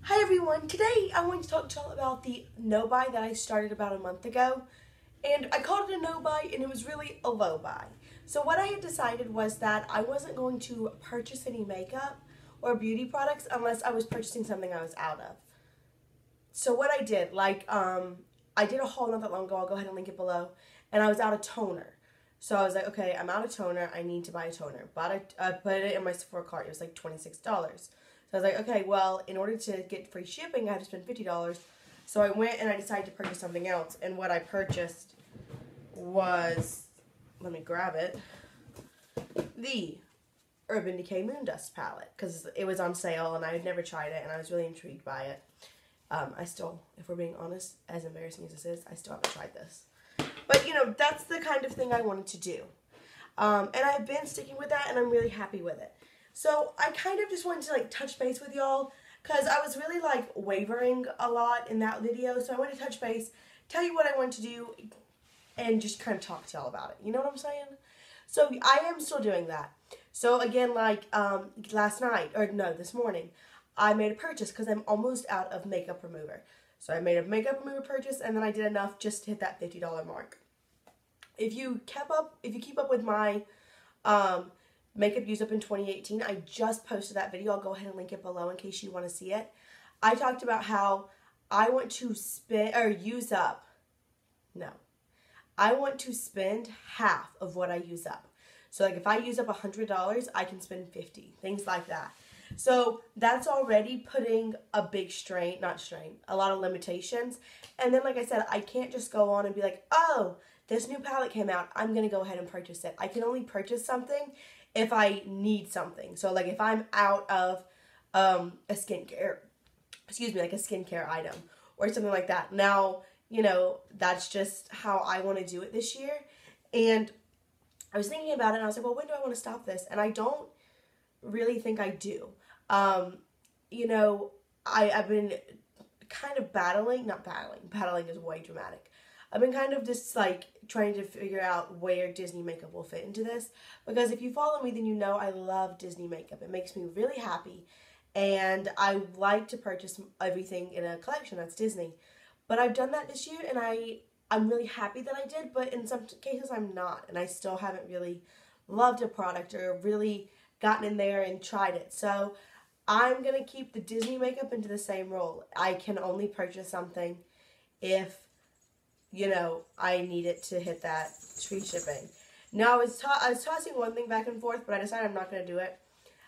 Hi everyone, today I want to talk to y'all about the no-buy that I started about a month ago. And I called it a no-buy and it was really a low-buy. So what I had decided was that I wasn't going to purchase any makeup or beauty products unless I was purchasing something I was out of. So what I did, I did a haul not that long ago, I'll go ahead and link it below, and I was out of toner. So I was like, okay, I'm out of toner, I need to buy a toner. I put it in my Sephora cart, it was like $26. So I was like, okay, well, in order to get free shipping, I had to spend $50. So I went and I decided to purchase something else. And what I purchased was, let me grab it, the Urban Decay Moon Dust palette. Because it was on sale and I had never tried it and I was really intrigued by it. I still, if we're being honest, as embarrassing as this is, I still haven't tried this. But, you know, that's the kind of thing I wanted to do. And I've been sticking with that and I'm really happy with it. So I kind of just wanted to touch base with y'all because I was really wavering a lot in that video. So I wanted to touch base, tell you what I want to do, and just kind of talk to y'all about it. You know what I'm saying? So I am still doing that. So again, last night, or no, this morning, I made a purchase because I'm almost out of makeup remover. So I made a makeup remover purchase and then I did enough just to hit that $50 mark. If you keep up with my makeup use up in 2018, I just posted that video. I'll go ahead and link it below in case you want to see it. I talked about how I want to I want to spend half of what I use up. So if I use up $100, I can spend $50, things like that. So that's already putting a big a lot of limitations. And then like I said, I can't just go on and be like, oh, this new palette came out, I'm going to go ahead and purchase it. I can only purchase something if I need something. So if I'm out of a skincare item or something like that. Now, you know, that's just how I want to do it this year. And I was thinking about it and I was like, well, when do I want to stop this? And I don't really think I do. You know, I've been kind of battling is way dramatic. I've been kind of just trying to figure out where Disney makeup will fit into this. Because if you follow me, then you know I love Disney makeup. It makes me really happy. And I like to purchase everything in a collection that's Disney. But I've done that this year and I'm really happy that I did. But in some cases I'm not. And I still haven't really loved a product or really gotten in there and tried it. So I'm going to keep the Disney makeup into the same role. I can only purchase something if, you know, I need it to hit that free shipping. Now, I was tossing one thing back and forth, but I decided I'm not going to do it.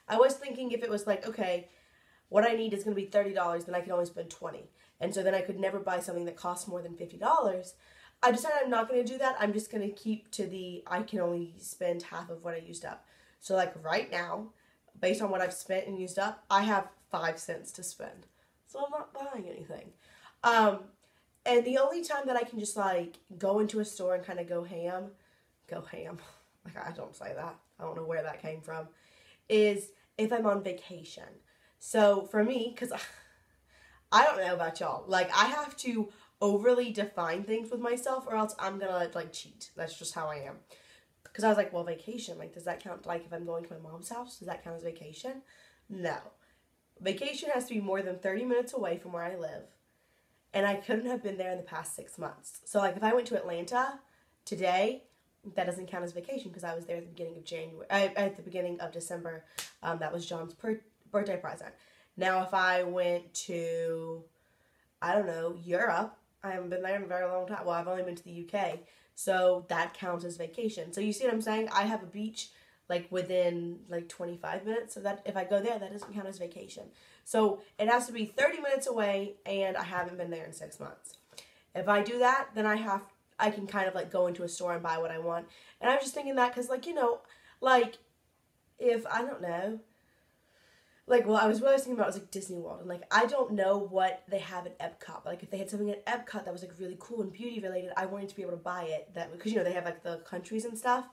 I was thinking if it was okay, what I need is going to be $30, then I can only spend $20. And so then I could never buy something that costs more than $50. I decided I'm not going to do that. I'm just going to keep to I can only spend half of what I used up. So right now, based on what I've spent and used up, I have 5 cents to spend. So I'm not buying anything. And the only time that I can just go into a store and kind of go ham, I don't say that, I don't know where that came from, is if I'm on vacation. So for me, because I don't know about y'all, I have to overly define things with myself or else I'm gonna cheat. That's just how I am. Because I was like, well, vacation, does that count? If I'm going to my mom's house, does that count as vacation? No. Vacation has to be more than 30 minutes away from where I live. And I couldn't have been there in the past 6 months. So, if I went to Atlanta today, that doesn't count as vacation because I was there at the beginning of January, at the beginning of December. That was John's birthday present. Now, if I went to, I don't know, Europe, I haven't been there in a very long time. Well, I've only been to the UK. So that counts as vacation. So you see what I'm saying? I have a beach within 25 minutes. So that if I go there, that doesn't count as vacation. So it has to be 30 minutes away and I haven't been there in 6 months. If I do that, then I can kind of go into a store and buy what I want. And I was just thinking that because you know, if I don't know, well, I was thinking about was Disney World, and I don't know what they have at Epcot, but if they had something at Epcot that was really cool and beauty related, I wanted to be able to buy it. Because you know they have the countries and stuff,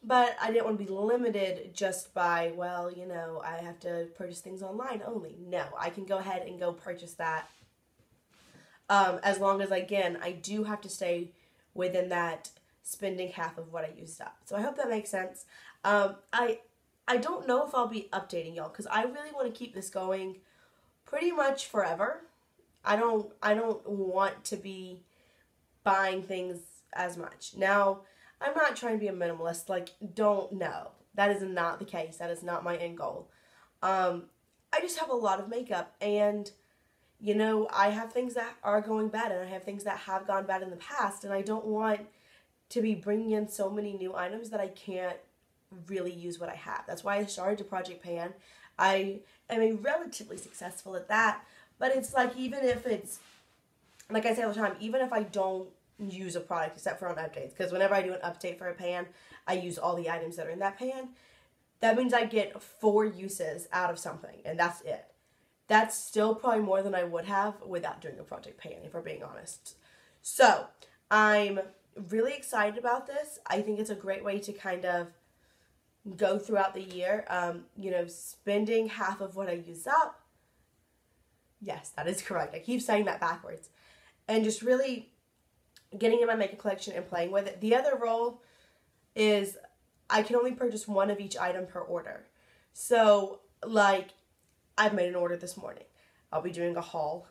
but I didn't want to be limited just by, well, you know, I have to purchase things online only. No, I can go ahead and go purchase that. As long as again I do have to stay within that spending half of what I used up. So I hope that makes sense. I don't know if I'll be updating y'all because I really want to keep this going pretty much forever. I don't want to be buying things as much. Now, I'm not trying to be a minimalist. Like, no. That is not the case. That is not my end goal. I just have a lot of makeup, and, you know, I have things that are going bad, and I have things that have gone bad in the past, and I don't want to be bringing in so many new items that I can't really use what I have. That's why I started to Project Pan. I am a relatively successful at that, but it's like, even if it's, like I say all the time, even if I don't use a product except for on updates, because whenever I do an update for a pan, I use all the items that are in that pan. That means I get 4 uses out of something, and that's it. That's still probably more than I would have without doing a Project Pan, if we're being honest. So, I'm really excited about this. I think it's a great way to kind of go throughout the year, you know, spending half of what I use up. Yes, that is correct. I keep saying that backwards. And just really getting in my makeup collection and playing with it. The other rule is I can only purchase one of each item per order. So, like, I've made an order this morning. I'll be doing a haul.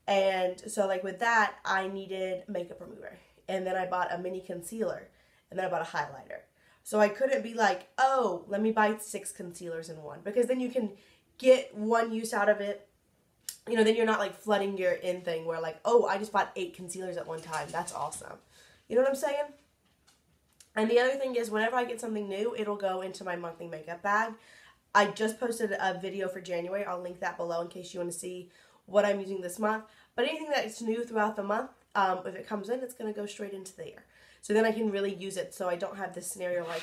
And so, like, with that, I needed makeup remover. And then I bought a mini concealer. And then I bought a highlighter. So I couldn't be like, oh, let me buy 6 concealers in one. Because then you can get one use out of it. You know, then you're not, like, flooding your in thing where, like, oh, I just bought 8 concealers at one time. That's awesome. You know what I'm saying? And the other thing is, whenever I get something new, it'll go into my monthly makeup bag. I just posted a video for January. I'll link that below in case you want to see what I'm using this month. But anything that's new throughout the month, if it comes in, it's going to go straight into there. So then I can really use it, so I don't have this scenario like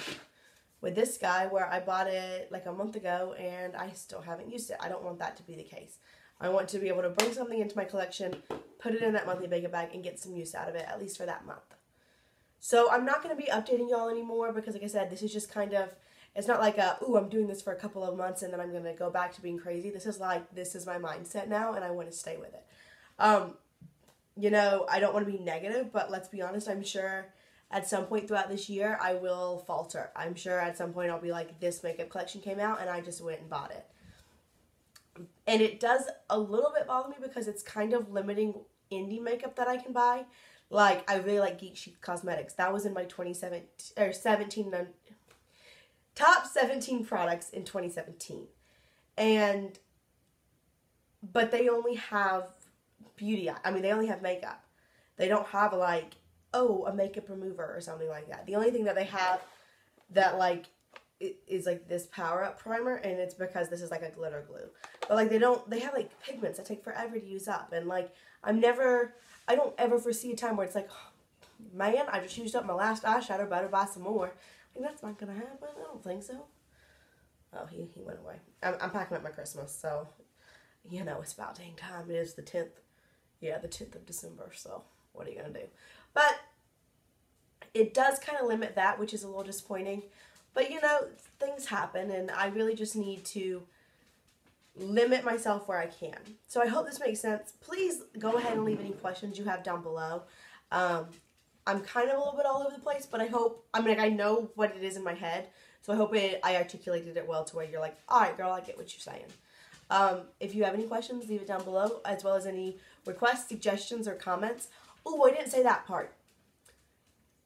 with this guy where I bought it like a month ago and I still haven't used it. I don't want that to be the case. I want to be able to bring something into my collection, put it in that monthly makeup bag, and get some use out of it, at least for that month. So I'm not going to be updating y'all anymore because, like I said, this is just kind of, it's not like ooh, I'm doing this for a couple of months and then I'm going to go back to being crazy. This is like, this is my mindset now and I want to stay with it. You know, I don't want to be negative, but let's be honest, I'm sure at some point throughout this year I will falter. I'm sure at some point I'll be like, this makeup collection came out and I just went and bought it. And it does a little bit bother me because it's kind of limiting indie makeup that I can buy. Like, I really like Chic Cosmetics. That was in my 17 top 17 products in 2017. But they only have beauty. I mean, they only have makeup. They don't have, like, oh, a makeup remover or something like that. The only thing that they have that, like, is, like, this Power Up Primer, and it's because this is, like, a glitter glue. But, like, they have, like, pigments that take forever to use up. And, like, I don't ever foresee a time where it's like, oh, man, I just used up my last eyeshadow, better buy some more. Like, that's not going to happen. I don't think so. Oh, he went away. I'm packing up my Christmas, so, you know, it's about dang time. It is the 10th. Yeah, the 10th of December, so what are you going to do? But it does kind of limit that, which is a little disappointing. But, you know, things happen, and I really just need to limit myself where I can. So I hope this makes sense. Please go ahead and leave any questions you have down below. I'm kind of a little bit all over the place, but I hope, I mean, like, I know what it is in my head, so I hope I articulated it well to where you're like, alright girl, I get what you're saying. If you have any questions, leave it down below, as well as any requests, suggestions, or comments. Oh, I didn't say that part.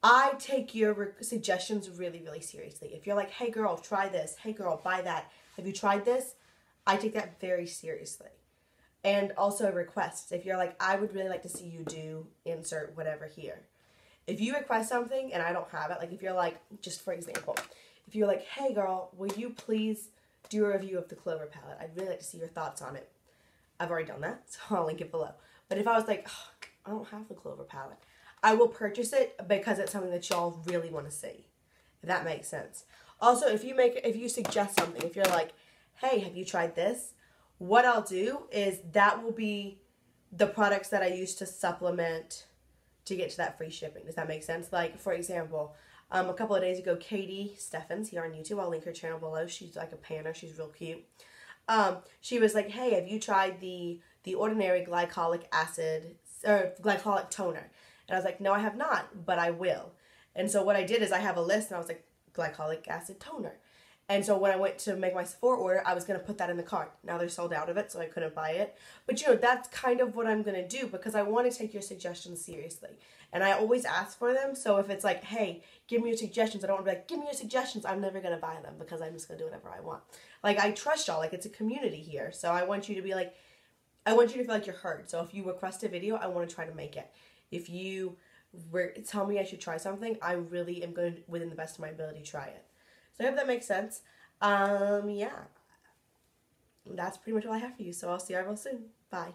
I take your suggestions really, really seriously. If you're like, hey girl, try this. Hey girl, buy that. Have you tried this? I take that very seriously. And also requests. If you're like, I would really like to see you do insert whatever here. If you request something and I don't have it, like if you're like, just for example, if you're like, hey girl, will you please do a review of the Clover palette? I'd really like to see your thoughts on it. I've already done that, so I'll link it below. But if I was like, oh, I don't have the Clover palette, I will purchase it because it's something that y'all really want to see. If that makes sense. Also, if you suggest something, if you're like, hey, have you tried this? What I'll do is that will be the products that I use to supplement to get to that free shipping. Does that make sense? Like, for example, a couple of days ago, Katie Steffens here on YouTube, I'll link her channel below. She's like a panner. She's real cute. She was like, hey, have you tried the Ordinary Glycolic Acid, or Glycolic Toner? And I was like, no, I have not, but I will. And so what I did is I have a list, and I was like, Glycolic Acid Toner. And so when I went to make my Sephora order, I was going to put that in the cart. Now they're sold out of it, so I couldn't buy it. But, you know, that's kind of what I'm going to do because I want to take your suggestions seriously. And I always ask for them. So if it's like, hey, give me your suggestions, I don't want to be like, give me your suggestions. I'm never going to buy them because I'm just going to do whatever I want. Like, I trust y'all. Like, it's a community here. So I want you to be like, I want you to feel like you're heard. So if you request a video, I want to try to make it. If you tell me I should try something, I really am going to, within the best of my ability, try it. So I hope that makes sense. Yeah. That's pretty much all I have for you. So I'll see you all real soon. Bye.